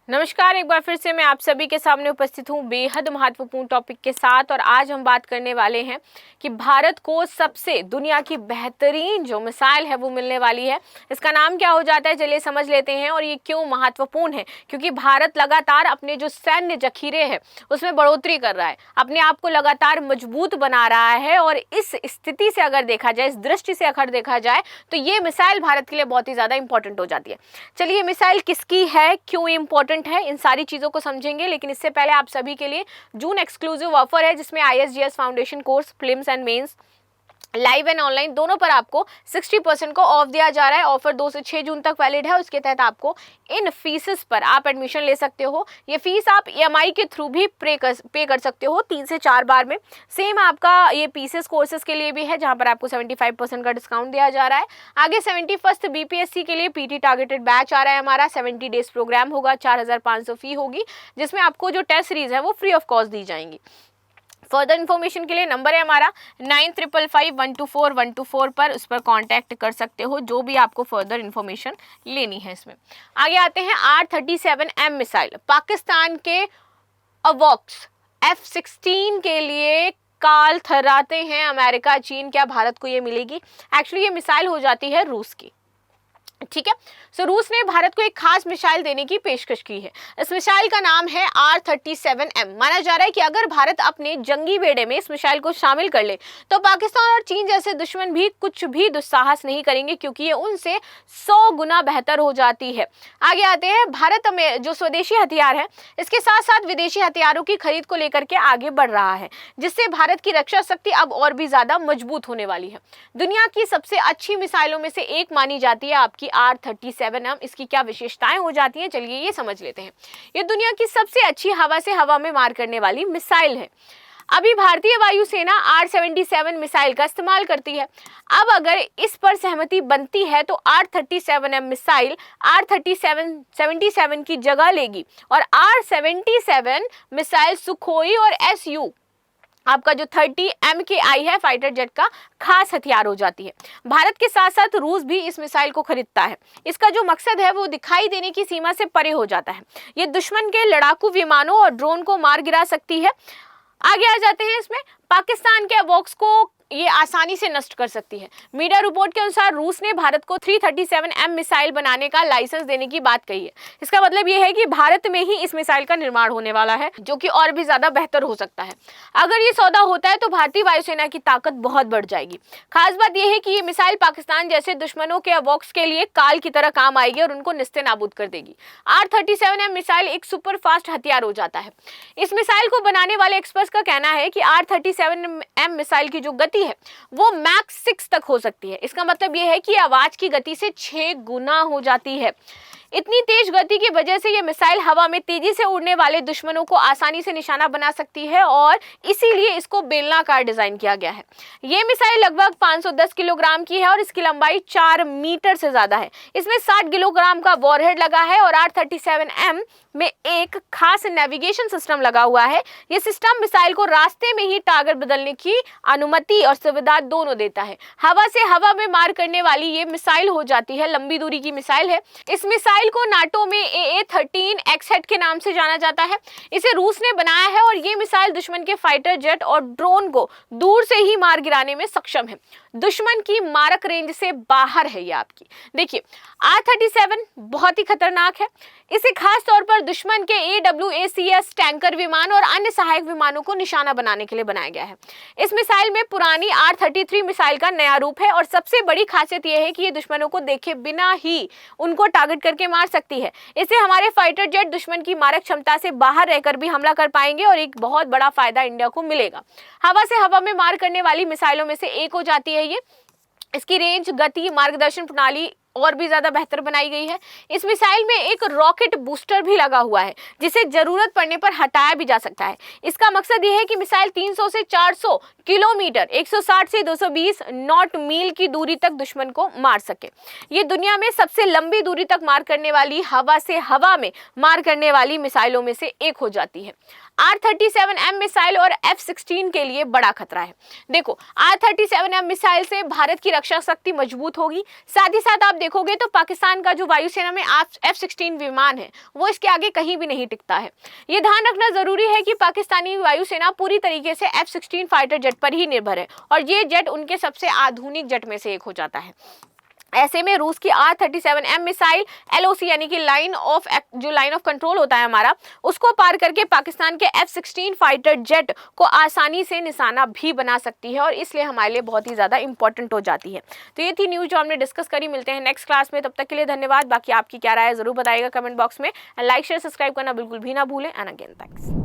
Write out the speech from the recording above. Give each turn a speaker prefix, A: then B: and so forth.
A: नमस्कार, एक बार फिर से मैं आप सभी के सामने उपस्थित हूँ बेहद महत्वपूर्ण टॉपिक के साथ। और आज हम बात करने वाले हैं कि भारत को सबसे दुनिया की बेहतरीन जो मिसाइल है वो मिलने वाली है। इसका नाम क्या हो जाता है, चलिए समझ लेते हैं। और ये क्यों महत्वपूर्ण है, क्योंकि भारत लगातार अपने जो सैन्य जखीरे हैं उसमें बढ़ोतरी कर रहा है, अपने आप को लगातार मजबूत बना रहा है। और इस स्थिति से अगर देखा जाए, इस दृष्टि से अगर देखा जाए तो ये मिसाइल भारत के लिए बहुत ही ज़्यादा इंपॉर्टेंट हो जाती है। चलिए, मिसाइल किसकी है, क्यों इंपॉर्टेंट है, इन सारी चीजों को समझेंगे। लेकिन इससे पहले आप सभी के लिए जून एक्सक्लूसिव ऑफर है, जिसमें ISGS foundation course, prelims and mains, live and online दोनों पर आपको 60% को ऑफ दिया जा रहा है। ऑफर 2 से 6 जून तक वैलिड है। उसके तहत आपको इन फीसेस पर आप एडमिशन ले सकते हो। ये फीस आप EMI के थ्रू भी पे कर सकते हो 3 से 4 बार में। सेम आपका ये पीसेस कोर्सेज के लिए भी है, जहां पर आपको 75% का डिस्काउंट दिया जा रहा है। आगे 71st BPSC के लिए PT टारगेटेड बैच आ रहा है हमारा। 70 डेज प्रोग्राम होगा, 4500 फी होगी, जिसमें आपको जो टेस्ट सीरीज है वो फ्री ऑफ कॉस्ट दी जाएंगी। फर्दर इन्फॉर्मेशन के लिए नंबर है हमारा 9555124124 पर, उस पर कांटेक्ट कर सकते हो जो भी आपको फर्दर इन्फॉर्मेशन लेनी है। इसमें आगे आते हैं R-37M मिसाइल। पाकिस्तान के अवॉक्स F-16 के लिए काल थर्राते हैं अमेरिका, चीन। क्या भारत को ये मिलेगी? एक्चुअली ये मिसाइल हो जाती है रूस की, ठीक है। सो रूस ने भारत को एक खास मिसाइल देने की पेशकश की है। इस मिसाइल का नाम है R-37M। माना जा रहा है कि अगर भारत अपने जंगी बेड़े में इस मिसाइल को शामिल कर ले तो पाकिस्तान और चीन जैसे दुश्मन भी कुछ भी दुस्साहस नहीं करेंगे, क्योंकि ये उनसे 100 गुना बेहतर हो जाती है। आगे आते हैं, भारत में जो स्वदेशी हथियार है, इसके साथ साथ विदेशी हथियारों की खरीद को लेकर के आगे बढ़ रहा है, जिससे भारत की रक्षा शक्ति अब और भी ज्यादा मजबूत होने वाली है। दुनिया की सबसे अच्छी मिसाइलों में से एक मानी जाती है आपकी R-37M। इसकी क्या विशेषताएं हो जाती हैं, चलिए ये समझ लेते हैं। ये दुनिया की सबसे अच्छी हवा से हवा में मार करने वाली मिसाइल है। अभी भारतीय वायुसेना R-77 मिसाइल का इस्तेमाल करती है। अब अगर इस पर सहमति बनती है तो R-37M मिसाइल R-77 की जगह लेगी, और R-77 मिसाइल सुखोई और SU आपका जो 30 MKI है फाइटर जेट का खास हथियार हो जाती है। भारत के साथ साथ रूस भी इस मिसाइल को खरीदता है। इसका जो मकसद है वो दिखाई देने की सीमा से परे हो जाता है। ये दुश्मन के लड़ाकू विमानों और ड्रोन को मार गिरा सकती है। आगे आ जाते हैं, इसमें पाकिस्तान के अवॉक्स को ये आसानी से नष्ट कर सकती है। मीडिया रिपोर्ट के अनुसार रूस ने भारत को 337M मिसाइल बनाने का लाइसेंस देने की बात कही है। इसका मतलब ये है कि भारत में ही इस मिसाइल का निर्माण होने वाला है, जो कि और भी ज्यादा बेहतर हो सकता है। अगर ये सौदा होता है तो भारतीय वायुसेना की ताकत बहुत बढ़ जाएगी। खास बात यह है कि ये मिसाइल पाकिस्तान जैसे दुश्मनों के अवॉक्स के लिए काल की तरह काम आएगी और उनको निस्ते नाबूद कर देगी। R-37M मिसाइल एक सुपर फास्ट हथियार हो जाता है। इस मिसाइल को बनाने वाले एक्सपर्ट्स का कहना है कि R-37M मिसाइल की जो गति है वो मैक 6 तक हो सकती है। इसका मतलब यह है कि आवाज की गति से 6 गुना हो जाती है। इतनी तेज गति की वजह से यह मिसाइल हवा में तेजी से उड़ने वाले दुश्मनों को आसानी से निशाना बना सकती है, और इसीलिए इसको बेलनाकार डिजाइन किया गया है। यह मिसाइल लगभग 510 किलोग्राम की है और इसकी लंबाई 4 मीटर से ज्यादा है। इसमें 60 किलोग्राम का वॉरहेड लगा है और R-37M में एक खास नेविगेशन सिस्टम लगा हुआ है। यह सिस्टम मिसाइल को रास्ते में ही टारगेट बदलने की अनुमति और सुविधा दोनों देता है। हवा से हवा में मार करने वाली ये मिसाइल हो जाती है, लंबी दूरी की मिसाइल है। इस मिसाइल को नाटो में AA-13 X-HAT के नाम से जाना जाता है। इसे रूस ने बनाया है और ये मिसाइल दुश्मन के फाइटर जेट और ड्रोन को दूर से ही मार गिराने में सक्षम है। दुश्मन की मारक रेंज से बाहर है ये आपकी। देखिए, R-37 बहुत ही खतरनाक है। इसे खास तौर पर दुश्मन के AWACS टैंकर विमान और अन्य सहायक विमानों को निशाना बनाने के लिए बनाया गया है। इस मिसाइल में पुरानी R-33 मिसाइल का नया रूप है, और सबसे बड़ी खासियत यह है कि ये दुश्मनों को देखे बिना ही उनको टारगेट करके मार सकती है। इससे हमारे फाइटर जेट दुश्मन की मारक क्षमता से बाहर रहकर भी हमला कर पाएंगे, और एक बहुत बड़ा फायदा इंडिया को मिलेगा। हवा से हवा में मार करने वाली मिसाइलों में से एक हो जाती है ये। इसकी रेंज, गति, मार्गदर्शन प्रणाली और भी ज्यादा बेहतर बनाई गई है। इस मिसाइल में एक रॉकेट बूस्टर भी लगा हुआ है, जिसे जरूरत पड़ने पर हटाया भी जा सकता है। इसका मकसद यह है कि मिसाइल 300 से 400 किलोमीटर 160 से 220 नॉट मील की दूरी तक दुश्मन को मार सके। ये दुनिया में सबसे लंबी दूरी तक मार करने वाली, हवा से हवा में मार करने वाली मिसाइलों में से एक हो जाती है। R-37M मिसाइल और F-16 के लिए बड़ा खतरा है। देखो, R-37M मिसाइल से भारत की रक्षा शक्ति मजबूत होगी। साथ ही साथ आप देखोगे तो पाकिस्तान का जो वायुसेना में F-16 विमान है वो इसके आगे कहीं भी नहीं टिकता है। ये ध्यान रखना जरूरी है कि पाकिस्तानी वायुसेना पूरी तरीके से F-16 फाइटर जेट पर ही निर्भर है और ये जेट उनके सबसे आधुनिक जेट में से एक हो जाता है। ऐसे में रूस की R-37M मिसाइल LOC यानी कि लाइन ऑफ कंट्रोल होता है हमारा, उसको पार करके पाकिस्तान के F-16 फाइटर जेट को आसानी से निशाना भी बना सकती है और इसलिए हमारे लिए बहुत ही ज़्यादा इंपॉर्टेंट हो जाती है। तो ये थी न्यूज़ जो हमने डिस्कस करी। मिलते हैं नेक्स्ट क्लास में, तब तक के लिए धन्यवाद। बाकी आपकी क्या राय है ज़रूर बताइएगा कमेंट बॉक्स में। लाइक शेयर सब्सक्राइब करना बिल्कुल भी ना भूलें। And again thanks.